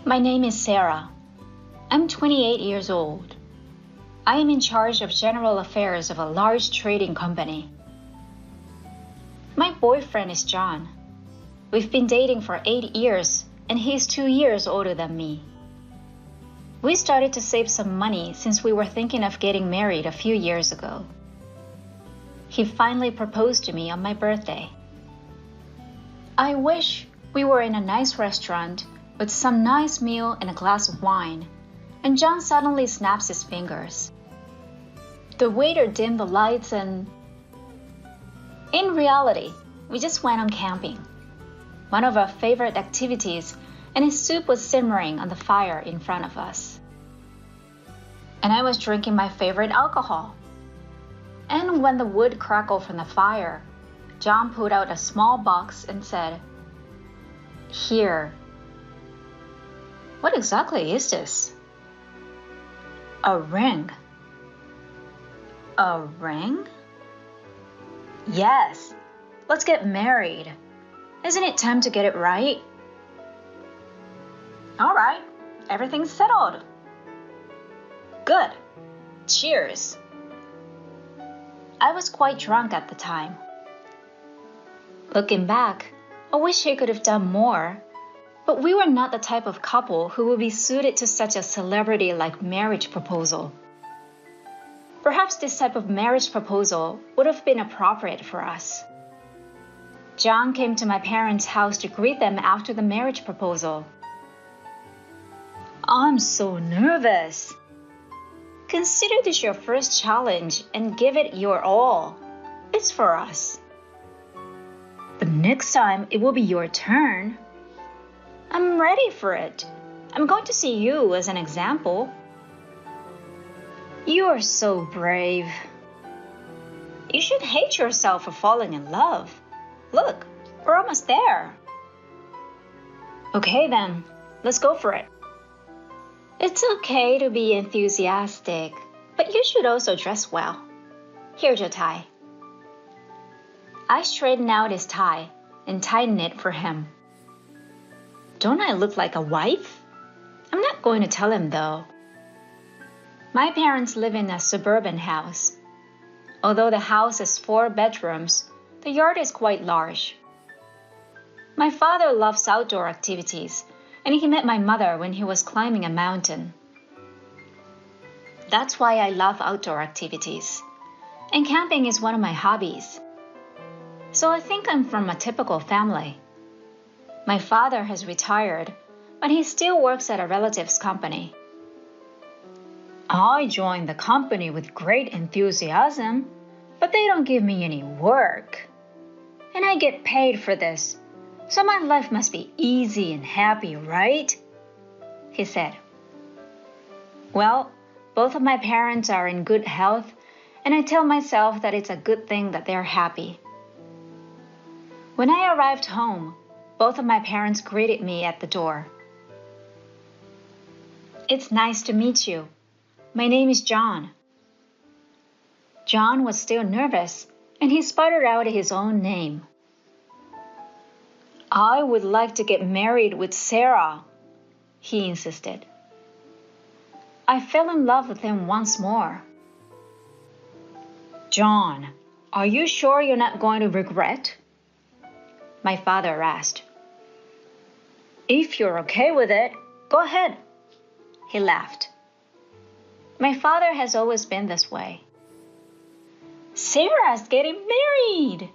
My name is Sarah. I'm 28 years old. I am in charge of general affairs of a large trading company. My boyfriend is John. We've been dating for 8 years, and he's 2 years older than me. We started to save some money since we were thinking of getting married a few years ago. He finally proposed to me on my birthday. I wish we were in a nice restaurant with some nice meal and a glass of wine, and John suddenly snaps his fingers. The waiter dimmed the lights and... In reality, we just went on camping, one of our favorite activities, and his soup was simmering on the fire in front of us. And I was drinking my favorite alcohol. And when the wood crackled from the fire, John pulled out a small box and said, "Here." What exactly is this? A ring. A ring? Yes, let's get married. Isn't it time to get it right? All right, everything's settled. Good. Cheers. I was quite drunk at the time. Looking back, I wish he could have done more, but we were not the type of couple who would be suited to such a celebrity-like marriage proposal. Perhaps this type of marriage proposal would have been appropriate for us. John came to my parents' house to greet them after the marriage proposal. I'm so nervous. Consider this your first challenge and give it your all. It's for us. But next time it will be your turn. I'm ready for it. I'm going to see you as an example. You are so brave. You should hate yourself for falling in love. Look, we're almost there. Okay then, let's go for it. It's okay to be enthusiastic, but you should also dress well. Here's your tie. I straightened out his tie and tightened it for him. Don't I look like a wife? I'm not going to tell him though. My parents live in a suburban house. Although the house has 4 bedrooms, the yard is quite large. My father loves outdoor activities, and he met my mother when he was climbing a mountain. That's why I love outdoor activities, and camping is one of my hobbies. So I think I'm from a typical family. My father has retired, but he still works at a relative's company. I joined the company with great enthusiasm, but they don't give me any work. And I get paid for this, so my life must be easy and happy, right? He said. Well, both of my parents are in good health, and I tell myself that it's a good thing that they're happy. When I arrived home, both of my parents greeted me at the door. It's nice to meet you. My name is John. John was still nervous, and he sputtered out his own name. I would like to get married with Sarah, he insisted. I fell in love with him once more. John, are you sure you're not going to regret? My father asked. If you're okay with it, go ahead. He laughed. My father has always been this way. Sarah's getting married,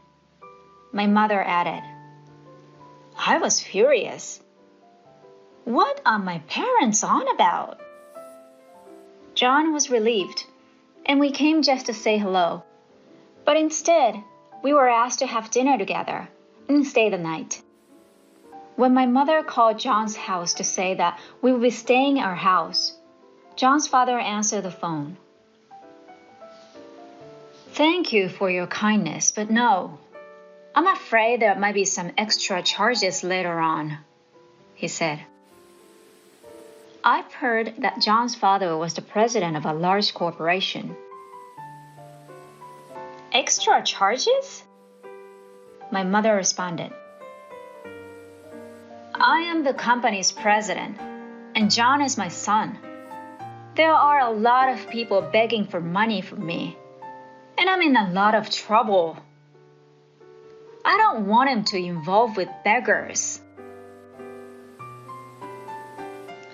my mother added. I was furious. What are my parents on about? John was relieved, and we came just to say hello. But instead, we were asked to have dinner together and stay the night. When my mother called John's house to say that we would be staying at our house, John's father answered the phone. Thank you for your kindness, but no. I'm afraid there might be some extra charges later on, he said. I've heard that John's father was the president of a large corporation. Extra charges? My mother responded. I am the company's president. and John is my son. There are a lot of people begging for money from me, and I'm in a lot of trouble. I don't want him to involve with beggars.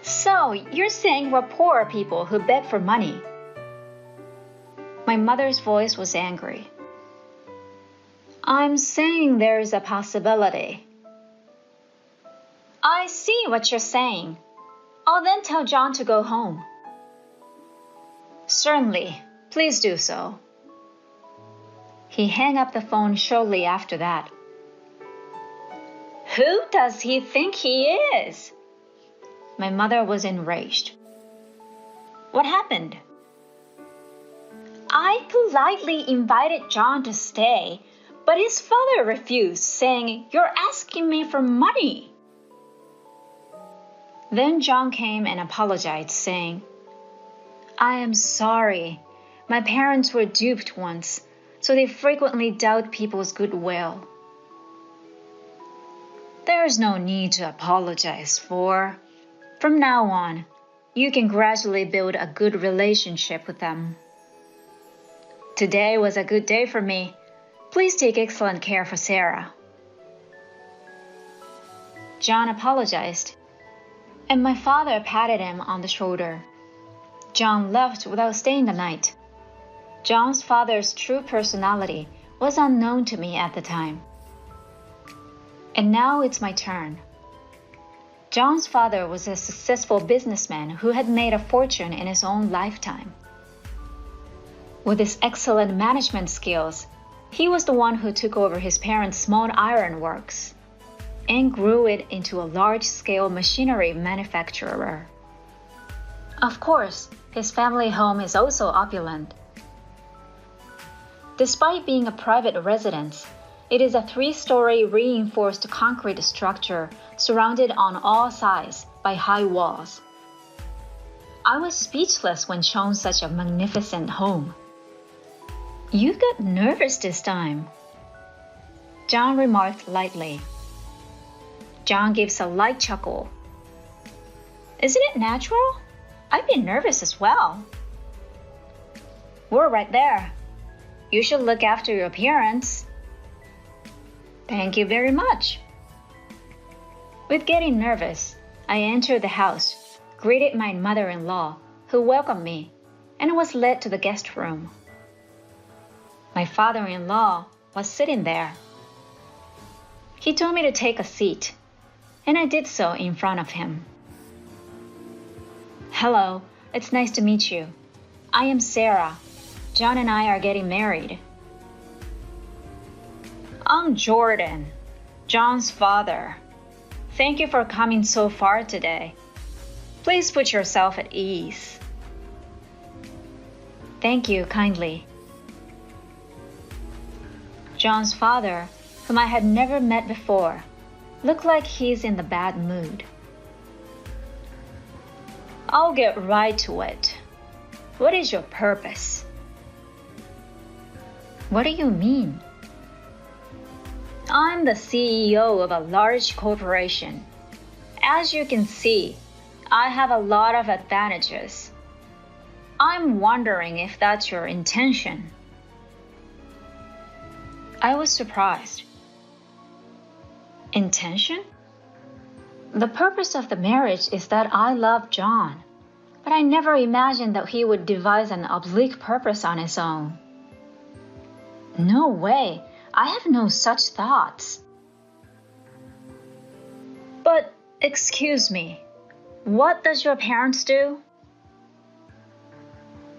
So, you're saying we're poor people who beg for money? My mother's voice was angry. I'm saying there's a possibility. I see what you're saying. I'll then tell John to go home. Certainly, please do so. He hung up the phone shortly after that. Who does he think he is? My mother was enraged. What happened? I politely invited John to stay, but his father refused, saying, "You're asking me for money." Then John came and apologized, saying, "I am sorry. My parents were duped once, so they frequently doubt people's goodwill." There's no need to apologize for. From now on, you can gradually build a good relationship with them. Today was a good day for me. Please take excellent care for Sarah. John apologized, and my father patted him on the shoulder. John left without staying the night. John's father's true personality was unknown to me at the time. And now it's my turn. John's father was a successful businessman who had made a fortune in his own lifetime. With his excellent management skills, he was the one who took over his parents' small iron works and grew it into a large-scale machinery manufacturer. Of course, his family home is also opulent. Despite being a private residence, it is a 3-story reinforced concrete structure surrounded on all sides by high walls. I was speechless when shown such a magnificent home. You got nervous this time, John remarked lightly. John gives a light chuckle. Isn't it natural? I'd be nervous as well. We're right there. You should look after your appearance. Thank you very much. With getting nervous, I entered the house, greeted my mother-in-law, who welcomed me, and was led to the guest room. My father-in-law was sitting there. He told me to take a seat, and I did so in front of him. Hello, it's nice to meet you. I am Sarah. John and I are getting married. I'm Jordan, John's father. Thank you for coming so far today. Please put yourself at ease. Thank you kindly. John's father, whom I had never met before, looked like he's in the bad mood. I'll get right to it. What is your purpose? What do you mean? I'm the CEO of a large corporation. As you can see, I have a lot of advantages. I'm wondering if that's your intention. I was surprised. Intention? The purpose of the marriage is that I love John, but I never imagined that he would devise an oblique purpose on his own. No way. I have no such thoughts. But, excuse me, what does your parents do?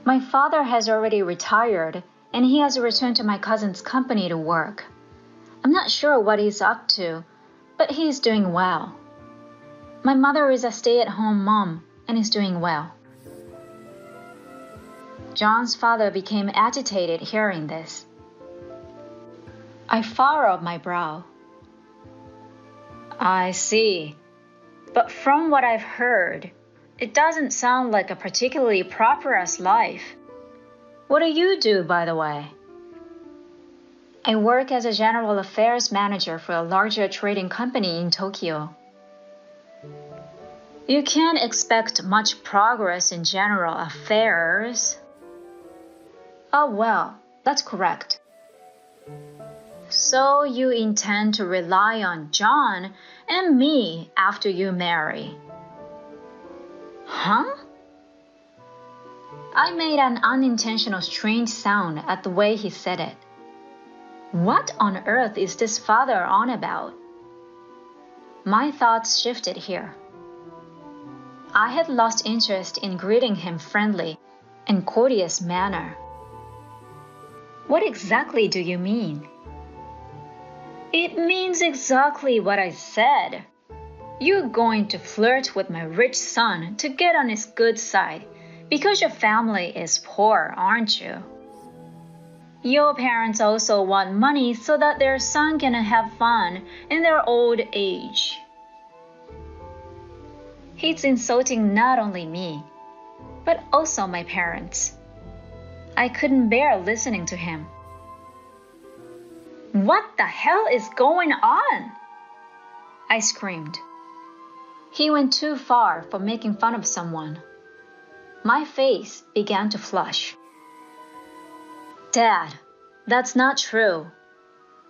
My father has already retired, and he has returned to my cousin's company to work. I'm not sure what he's up to, but he's doing well. My mother is a stay-at-home mom and is doing well. John's father became agitated hearing this. I furrowed my brow. I see. But from what I've heard, it doesn't sound like a particularly prosperous life. What do you do, by the way? I work as a general affairs manager for a larger trading company in Tokyo. You can't expect much progress in general affairs. Oh, well, that's correct. So you intend to rely on John and me after you marry? Huh? I made an unintentional strange sound at the way he said it. What on earth is this father on about? My thoughts shifted here. I had lost interest in greeting him friendly and courteous manner. What exactly do you mean? It means exactly what I said. You're going to flirt with my rich son to get on his good side because your family is poor, aren't you? Your parents also want money so that their son can have fun in their old age. He's insulting not only me, but also my parents. I couldn't bear listening to him. What the hell is going on? I screamed. He went too far for making fun of someone. My face began to flush. Dad, that's not true.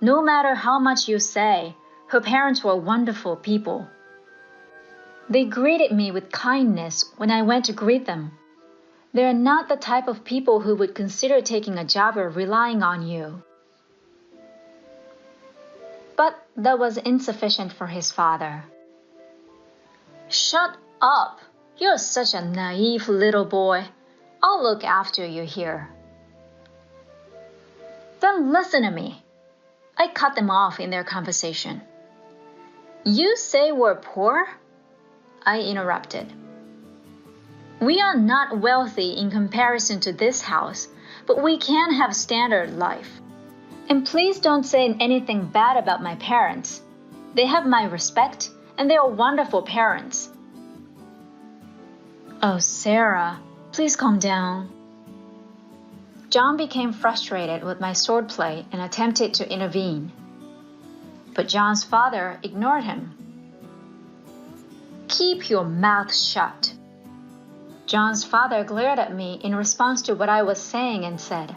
No matter how much you say, her parents were wonderful people. They greeted me with kindness when I went to greet them. They're not the type of people who would consider taking a job or relying on you. But that was insufficient for his father. Shut up! You're such a naive little boy. I'll look after you here. Then listen to me. I cut them off in their conversation. You say we're poor? I interrupted. We are not wealthy in comparison to this house, but we can have standard life. And please don't say anything bad about my parents. They have my respect, and they are wonderful parents. Oh, Sarah, please calm down. John became frustrated with my swordplay and attempted to intervene. But John's father ignored him. Keep your mouth shut. John's father glared at me in response to what I was saying and said,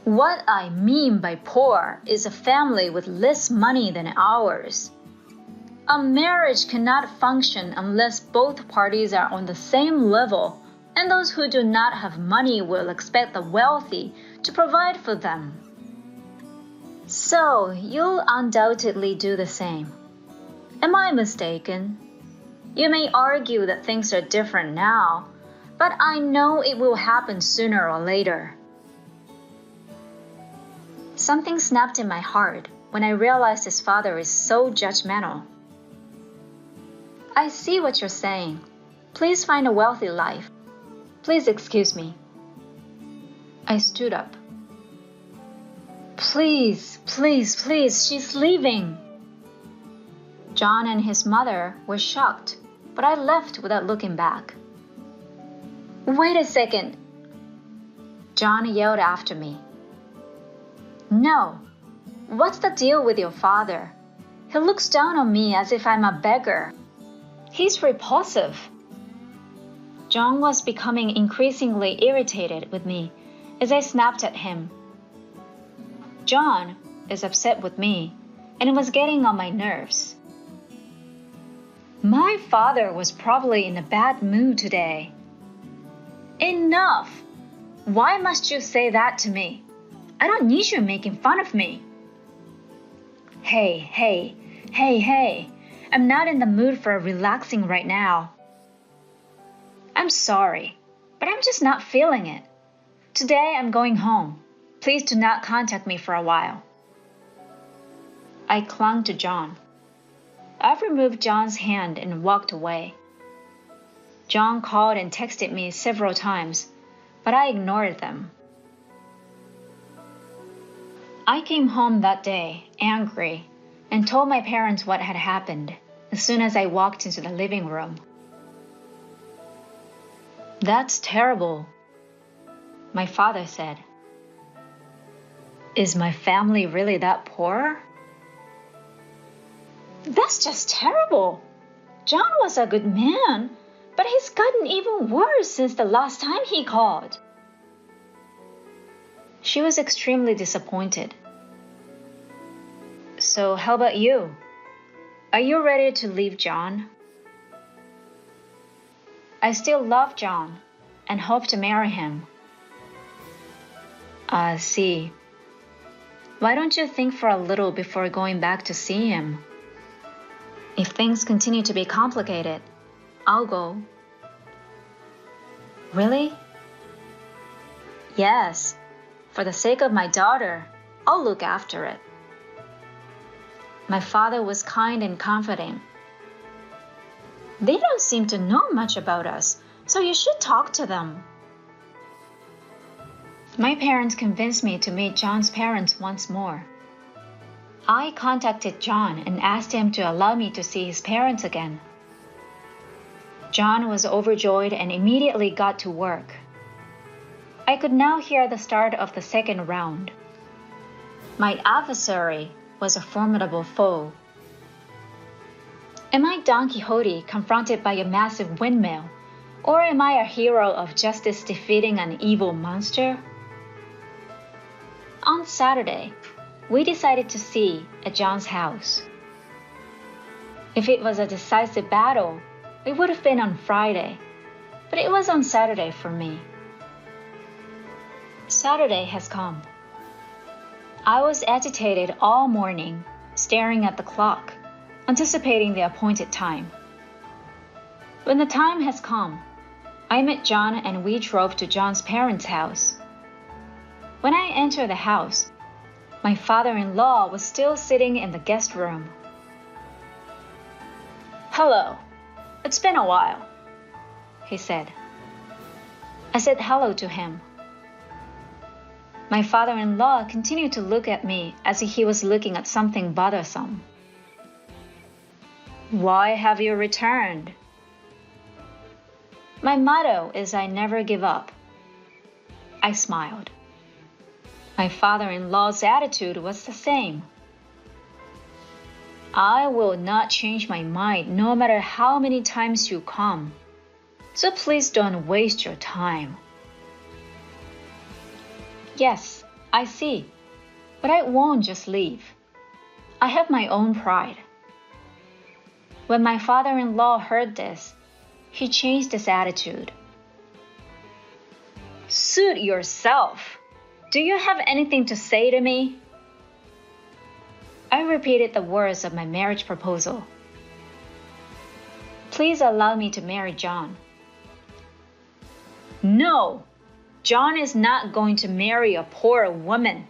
What I mean by poor is a family with less money than ours. A marriage cannot function unless both parties are on the same level, and those who do not have money will expect the wealthy to provide for them. So you'll undoubtedly do the same. Am I mistaken? You may argue that things are different now, but I know it will happen sooner or later. Something snapped in my heart when I realized his father is so judgmental. I see what you're saying. Please find a wealthy life. Please excuse me. I stood up. Please, please, please, she's leaving. John and his mother were shocked, but I left without looking back. Wait a second. John yelled after me. No. What's the deal with your father? He looks down on me as if I'm a beggar. He's repulsive. John was becoming increasingly irritated with me as I snapped at him. John is upset with me, and it was getting on my nerves. My father was probably in a bad mood today. Enough! Why must you say that to me? I don't need you making fun of me. Hey. I'm not in the mood for relaxing right now. I'm sorry, but I'm just not feeling it. Today I'm going home. Please do not contact me for a while. I clung to John. I removed John's hand and walked away. John called and texted me several times, but I ignored them. I came home that day, angry, and told my parents what had happened as soon as I walked into the living room. That's terrible, my father said. Is my family really that poor? That's just terrible. John was a good man, but he's gotten even worse since the last time he called. She was extremely disappointed. So how about you? Are you ready to leave John? I still love John and hope to marry him. I see. Why don't you think for a little before going back to see him? If things continue to be complicated, I'll go. Really? Yes. For the sake of my daughter, I'll look after it. My father was kind and confident. They don't seem to know much about us, so you should talk to them. My parents convinced me to meet John's parents once more. I contacted John and asked him to allow me to see his parents again. John was overjoyed and immediately got to work. I could now hear the start of the second round. My adversary was a formidable foe. Am I Don Quixote confronted by a massive windmill, or am I a hero of justice defeating an evil monster? On Saturday, we decided to see at John's house. If it was a decisive battle, it would have been on Friday, but it was on Saturday for me. Saturday has come. I was agitated all morning, staring at the clock, anticipating the appointed time. When the time has come, I met John and we drove to John's parents' house. When I entered the house, my father-in-law was still sitting in the guest room. "Hello, it's been a while," he said. I said hello to him. My father-in-law continued to look at me as if he was looking at something bothersome. "Why have you returned?" "My motto is I never give up." I smiled. My father-in-law's attitude was the same. "I will not change my mind no matter how many times you come, so please don't waste your time." Yes, I see, but I won't just leave. I have my own pride. When my father-in-law heard this, he changed his attitude. "Suit yourself. Do you have anything to say to me?" I repeated the words of my marriage proposal. "Please allow me to marry John." "No, John is not going to marry a poor woman."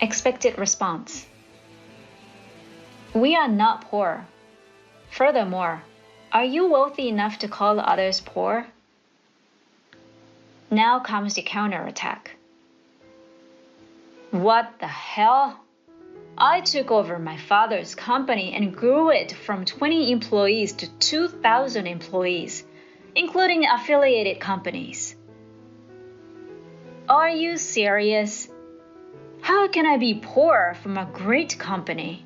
Expected response. "We are not poor. Furthermore, are you wealthy enough to call others poor?" Now comes the counterattack. "What the hell? I took over my father's company and grew it from 20 employees to 2,000 employees, including affiliated companies." "Are you serious? How can I be poor from a great company?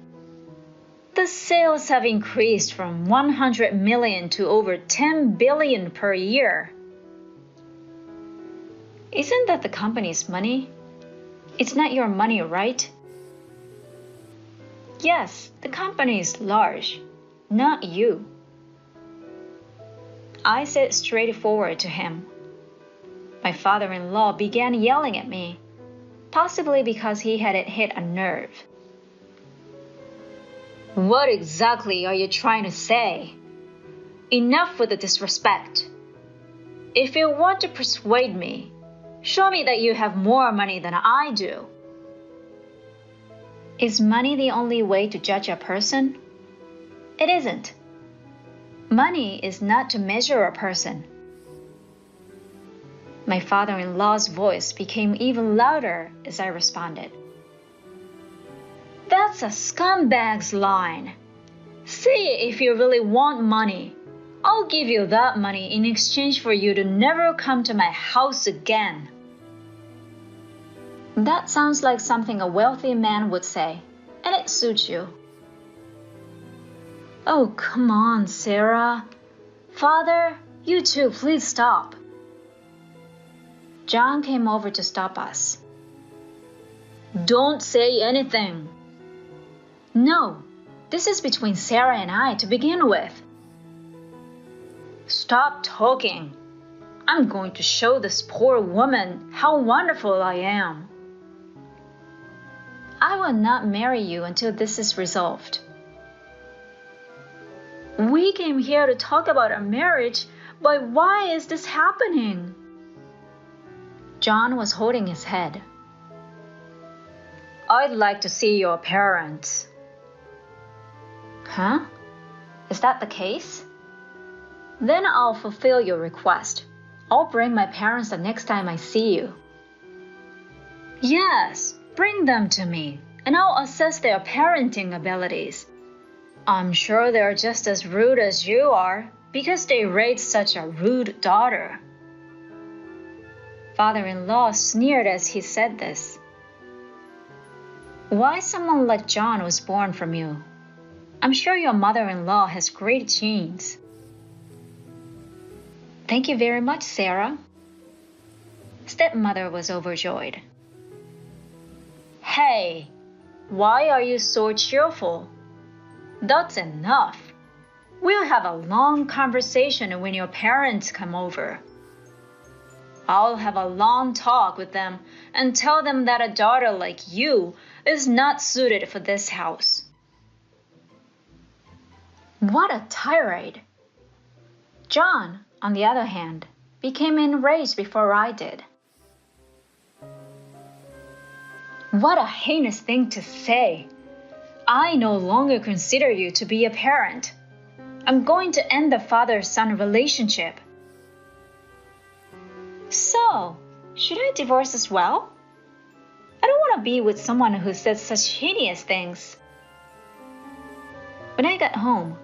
The sales have increased from 100 million to over 10 billion per year." "Isn't that the company's money? It's not your money, right?" "Yes, the company is large, not you." I said straightforward to him. My father-in-law began yelling at me, possibly because he had hit a nerve. "What exactly are you trying to say? Enough with the disrespect. If you want to persuade me, show me that you have more money than I do." Is money the only way to judge a person? It isn't. Money is not to measure a person. My father-in-law's voice became even louder as I responded. "That's a scumbag's line. See if you really want money. I'll give you that money in exchange for you to never come to my house again." That sounds like something a wealthy man would say, and it suits you. Oh, come on, Sarah. Father, you too, please stop. John came over to stop us. Don't say anything. No, this is between Sarah and I to begin with. Stop talking. I'm going to show this poor woman how wonderful I am. I will not marry you until this is resolved. We came here to talk about our marriage, but why is this happening? John was holding his head. I'd like to see your parents. Huh? Is that the case? Then I'll fulfill your request. I'll bring my parents the next time I see you. Yes, bring them to me, and I'll assess their parenting abilities. I'm sure they're just as rude as you are, because they raised such a rude daughter. Father-in-law sneered as he said this. Why someone like John was born from you? I'm sure your mother-in-law has great genes. Thank you very much, Sarah. Stepmother was overjoyed. Hey, why are you so cheerful? That's enough. We'll have a long conversation when your parents come over. I'll have a long talk with them and tell them that a daughter like you is not suited for this house. What a tirade! John, on the other hand, became enraged before I did. What a heinous thing to say! I no longer consider you to be a parent. I'm going to end the father-son relationship. So, should I divorce as well? I don't want to be with someone who says such heinous things. When I got home,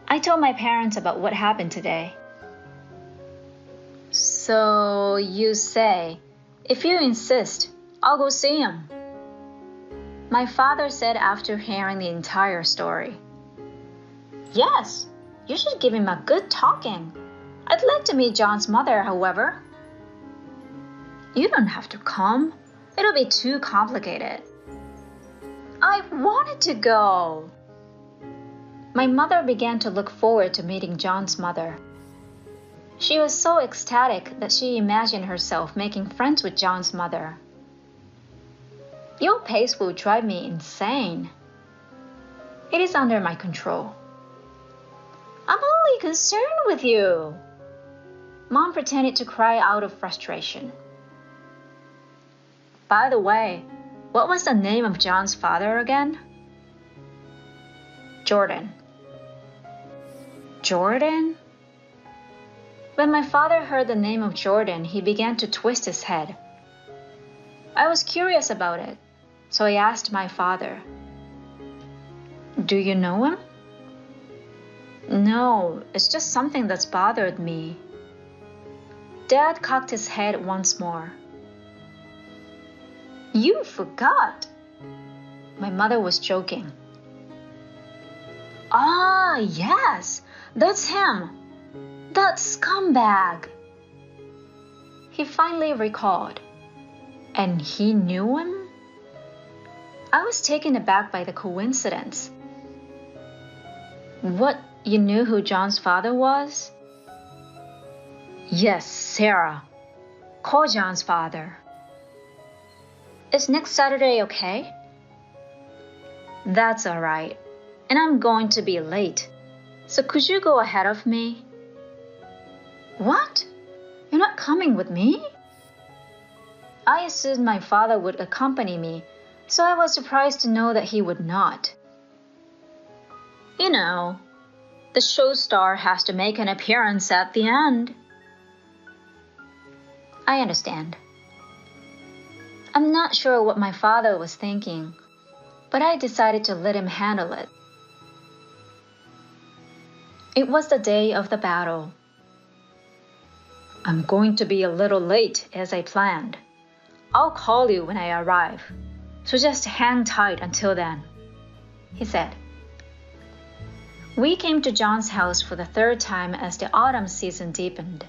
I told my parents about what happened today. So you say, if you insist, I'll go see him. My father said after hearing the entire story. Yes, you should give him a good talking. I'd like to meet John's mother, however. You don't have to come. It'll be too complicated. I wanted to go. My mother began to look forward to meeting John's mother. She was so ecstatic that she imagined herself making friends with John's mother. Your pace will drive me insane. It is under my control. I'm only concerned with you. Mom pretended to cry out of frustration. By the way, what was the name of John's father again? Jordan. Jordan? When my father heard the name of Jordan, he began to twist his head. I was curious about it, so I asked my father, Do you know him? No, it's just something that's bothered me. Dad cocked his head once more. You forgot. My mother was joking. Ah, yes, that's him. That scumbag. He finally recalled. And he knew him? I was taken aback by the coincidence. What, you knew who John's father was? Yes, Sarah. Call John's father. Is next Saturday okay? That's all right. And I'm going to be late. So could you go ahead of me? What? You're not coming with me? I assumed my father would accompany me, so I was surprised to know that he would not. You know, the show star has to make an appearance at the end. I understand. I'm not sure what my father was thinking, but I decided to let him handle it. It was the day of the battle. I'm going to be a little late as I planned. I'll call you when I arrive, so just hang tight until then, he said. We came to John's house for the third time as the autumn season deepened.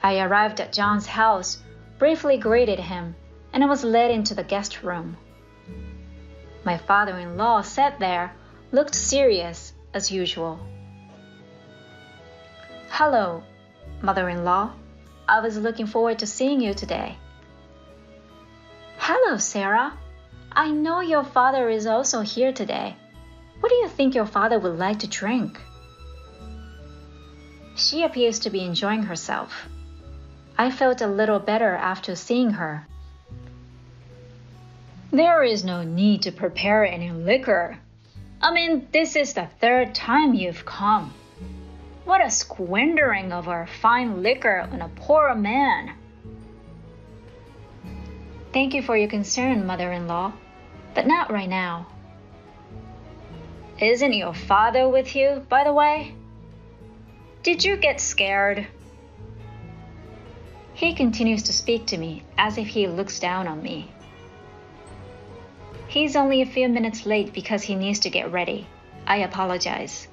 I arrived at John's house, briefly greeted him, and I was led into the guest room. My father-in-law sat there, looked serious as usual. "Hello, mother-in-law. I was looking forward to seeing you today." "Hello, Sarah. I know your father is also here today. What do you think your father would like to drink?" She appears to be enjoying herself. I felt a little better after seeing her. "There is no need to prepare any liquor. I mean, this is the third time you've come. What a squandering of our fine liquor on a poor man." "Thank you for your concern, mother-in-law, but not right now." "Isn't your father with you, by the way? Did you get scared?" He continues to speak to me as if he looks down on me. He's only a few minutes late because he needs to get ready. I apologize.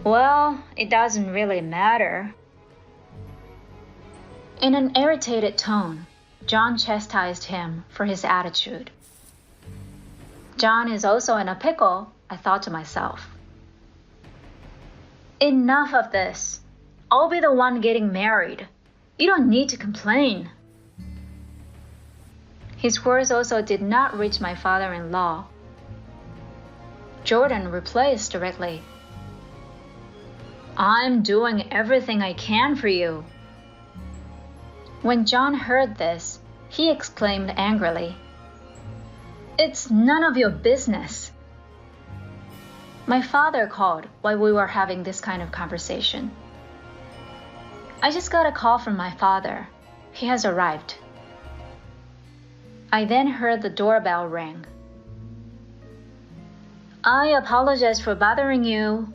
"Well, it doesn't really matter." In an irritated tone, John chastised him for his attitude. John is also in a pickle, I thought to myself. "Enough of this. I'll be the one getting married. You don't need to complain." His words also did not reach my father-in-law. Jordan replies directly, "I'm doing everything I can for you." When John heard this, he exclaimed angrily, "It's none of your business." My father called while we were having this kind of conversation. I just got a call from my father. He has arrived. I then heard the doorbell ring. "I apologize for bothering you."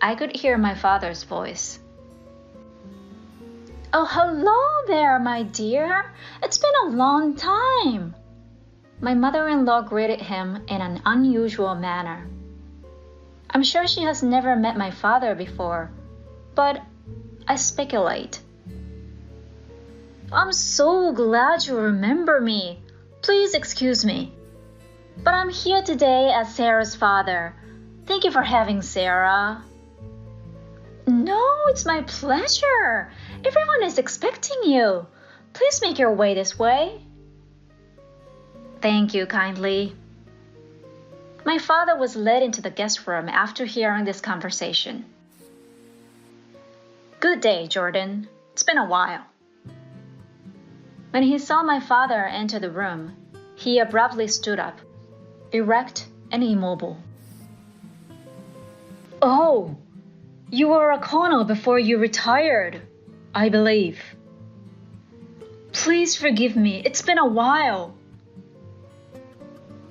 I could hear my father's voice. "Oh, hello there, my dear. It's been a long time." My mother-in-law greeted him in an unusual manner. I'm sure she has never met my father before, but I speculate. "I'm so glad you remember me. Please excuse me. But I'm here today as Sarah's father. Thank you for having Sarah." "No, it's my pleasure. Everyone is expecting you. Please make your way this way." "Thank you kindly." My father was led into the guest room after hearing this conversation. "Good day, Jordan. It's been a while." When he saw my father enter the room, he abruptly stood up, erect and immobile. "Oh, you were a colonel before you retired, I believe." "Please forgive me. It's been a while."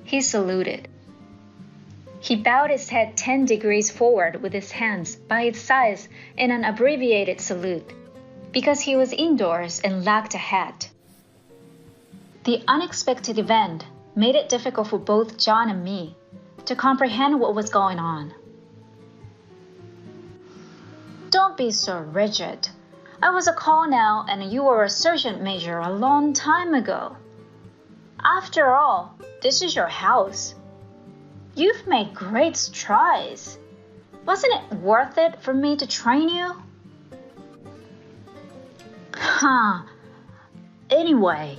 He saluted. He bowed his head 10 degrees forward with his hands by its sides in an abbreviated salute, because he was indoors and lacked a hat. The unexpected event made it difficult for both John and me to comprehend what was going on. "Don't be so rigid. I was a colonel and you were a sergeant major a long time ago. After all, this is your house. You've made great strides. Wasn't it worth it for me to train you?" Anyway,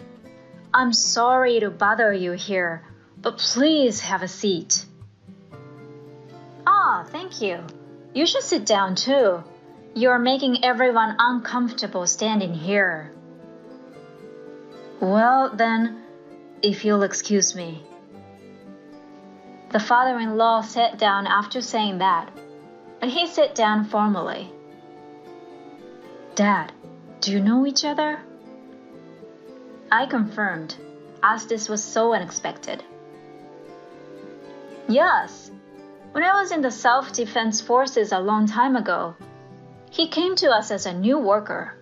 I'm sorry to bother you here, but please have a seat." "Ah, thank you. You should sit down too. You're making everyone uncomfortable standing here." "Well, then, if you'll excuse me." The father-in-law sat down after saying that, but he sat down formally. "Dad, do you know each other?" I confirmed, as this was so unexpected. "Yes. When I was in the self-defense forces a long time ago, he came to us as a new worker."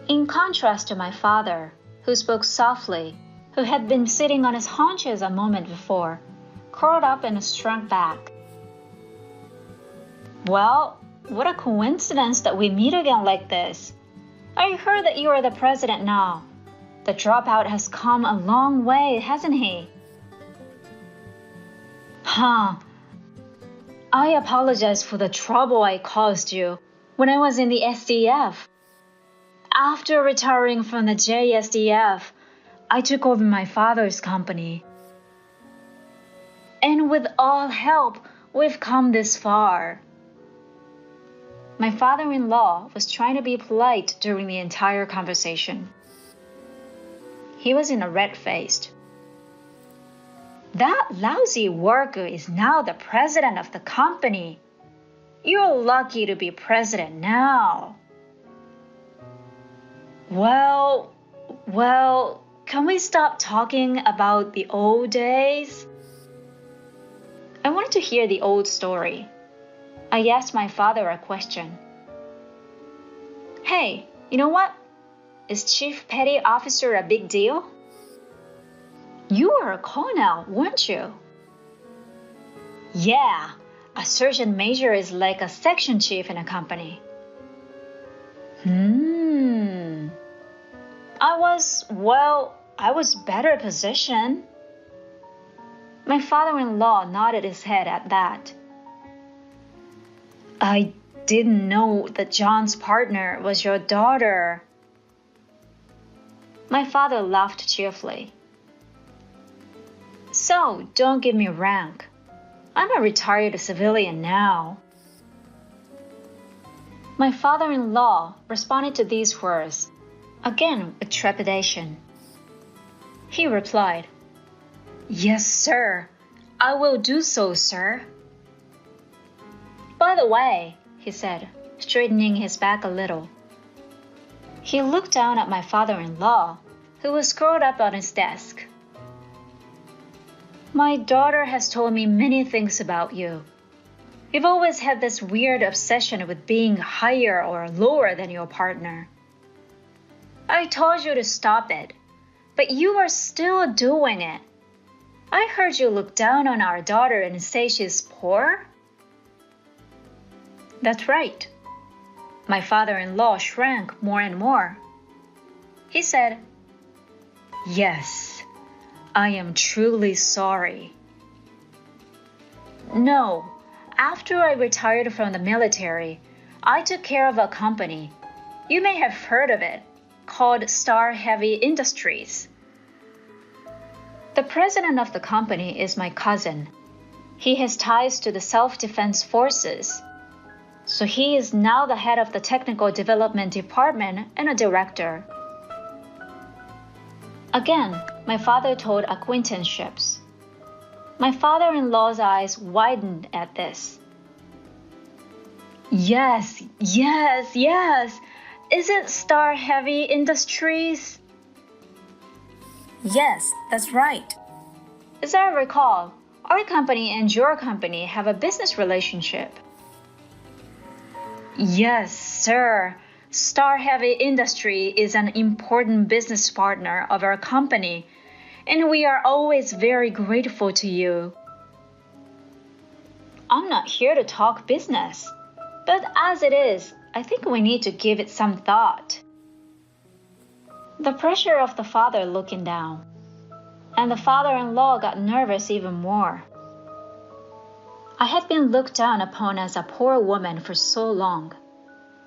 In contrast to my father, who spoke softly, who had been sitting on his haunches a moment before, curled up and shrunk back. Well, what a coincidence that we meet again like this. I heard that you are the president now. The dropout has come a long way, hasn't he? Huh. I apologize for the trouble I caused you when I was in the SDF. After retiring from the JSDF, I took over my father's company. And with all help, we've come this far. My father-in-law was trying to be polite during the entire conversation. He was in a red-faced. That lousy worker is now the president of the company. You're lucky to be president now. Well, can we stop talking about the old days? I wanted to hear the old story. I asked my father a question. Hey, you know what? Is Chief Petty Officer a big deal? You were a colonel, weren't you? Yeah, a sergeant major is like a section chief in a company. I was better positioned. My father-in-law nodded his head at that. I didn't know that John's partner was your daughter. My father laughed cheerfully. So, don't give me rank. I'm a retired civilian now. My father-in-law responded to these words, again with trepidation. He replied, Yes, sir. I will do so, sir. By the way, he said, straightening his back a little. He looked down at my father-in-law, who was curled up on his desk. My daughter has told me many things about you. You've always had this weird obsession with being higher or lower than your partner. I told you to stop it, but you are still doing it. I heard you look down on our daughter and say she's poor. That's right. My father-in-law shrank more and more. He said, Yes, I am truly sorry. No, after I retired from the military, I took care of a company. You may have heard of it, called Star Heavy Industries. The president of the company is my cousin. He has ties to the self-defense forces. So he is now the head of the technical development department and a director. Again, my father told acquaintanceships. My father-in-law's eyes widened at this. Yes. Is it Star Heavy Industries? Yes, that's right. As I recall, our company and your company have a business relationship. Yes, sir. Star Heavy Industry is an important business partner of our company, and we are always very grateful to you. I'm not here to talk business, but as it is, I think we need to give it some thought. The pressure of the father looking down, and the father-in-law got nervous even more. I had been looked down upon as a poor woman for so long,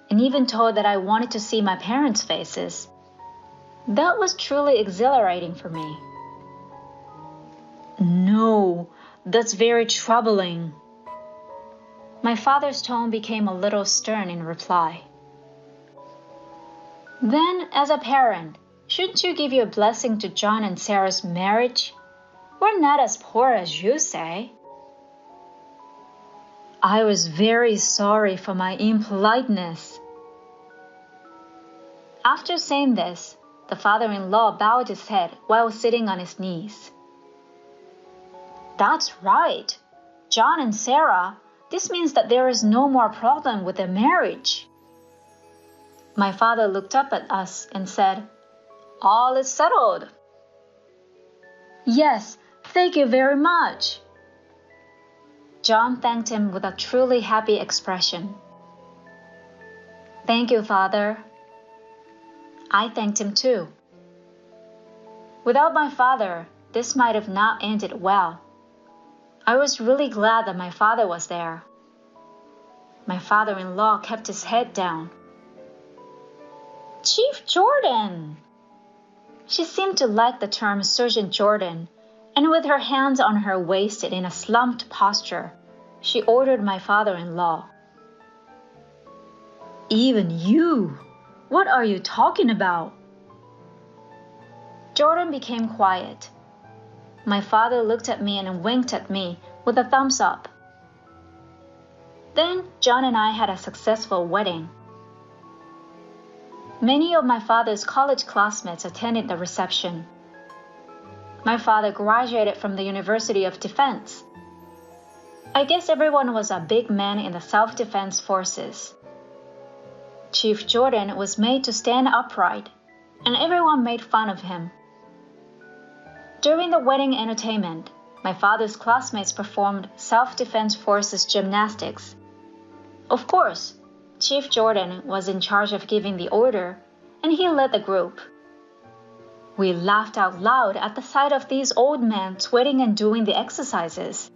and even told that I wanted to see my parents' faces. That was truly exhilarating for me. No, that's very troubling. My father's tone became a little stern in reply. Then, as a parent, shouldn't you give your blessing to John and Sarah's marriage? We're not as poor as you say. I was very sorry for my impoliteness. After saying this, the father-in-law bowed his head while sitting on his knees. That's right. John and Sarah, this means that there is no more problem with their marriage. My father looked up at us and said, All is settled. Yes, thank you very much. John thanked him with a truly happy expression. "Thank you, Father." I thanked him too. Without my father, this might have not ended well. I was really glad that my father was there. My father-in-law kept his head down. "Chief Jordan!" She seemed to like the term Sergeant Jordan, and with her hands on her waist in a slumped posture, she ordered my father-in-law. "Even you! What are you talking about?" Jordan became quiet. My father looked at me and winked at me with a thumbs up. Then John and I had a successful wedding. Many of my father's college classmates attended the reception. My father graduated from the University of Defense. I guess everyone was a big man in the self-defense forces. Chief Jordan was made to stand upright, and everyone made fun of him. During the wedding entertainment, my father's classmates performed self-defense forces gymnastics. Of course, Chief Jordan was in charge of giving the order, and he led the group. We laughed out loud at the sight of these old men sweating and doing the exercises.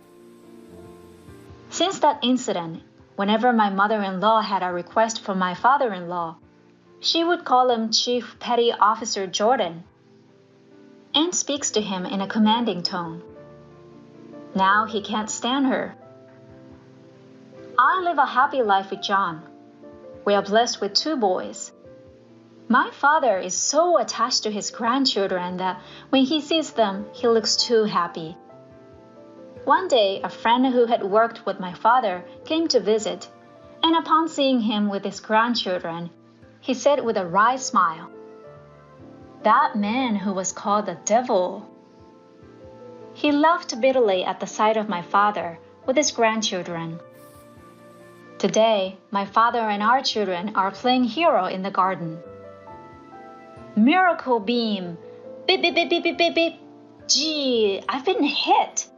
Since that incident, whenever my mother-in-law had a request from my father-in-law, she would call him Chief Petty Officer Jordan, and speaks to him in a commanding tone. Now he can't stand her. I live a happy life with John. We are blessed with 2 boys. My father is so attached to his grandchildren that when he sees them, he looks too happy. One day, a friend who had worked with my father came to visit, and upon seeing him with his grandchildren, he said with a wry smile, "That man who was called the devil." He laughed bitterly at the sight of my father with his grandchildren. Today, my father and our children are playing hero in the garden. Miracle beam! Beep, beep, beep, beep, beep, beep, beep. Gee, I've been hit.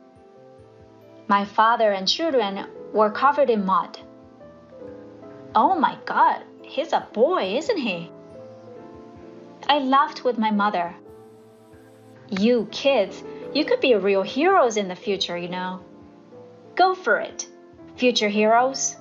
My father and children were covered in mud. Oh my God, he's a boy, isn't he? I laughed with my mother. You kids, you could be real heroes in the future, you know. Go for it, future heroes.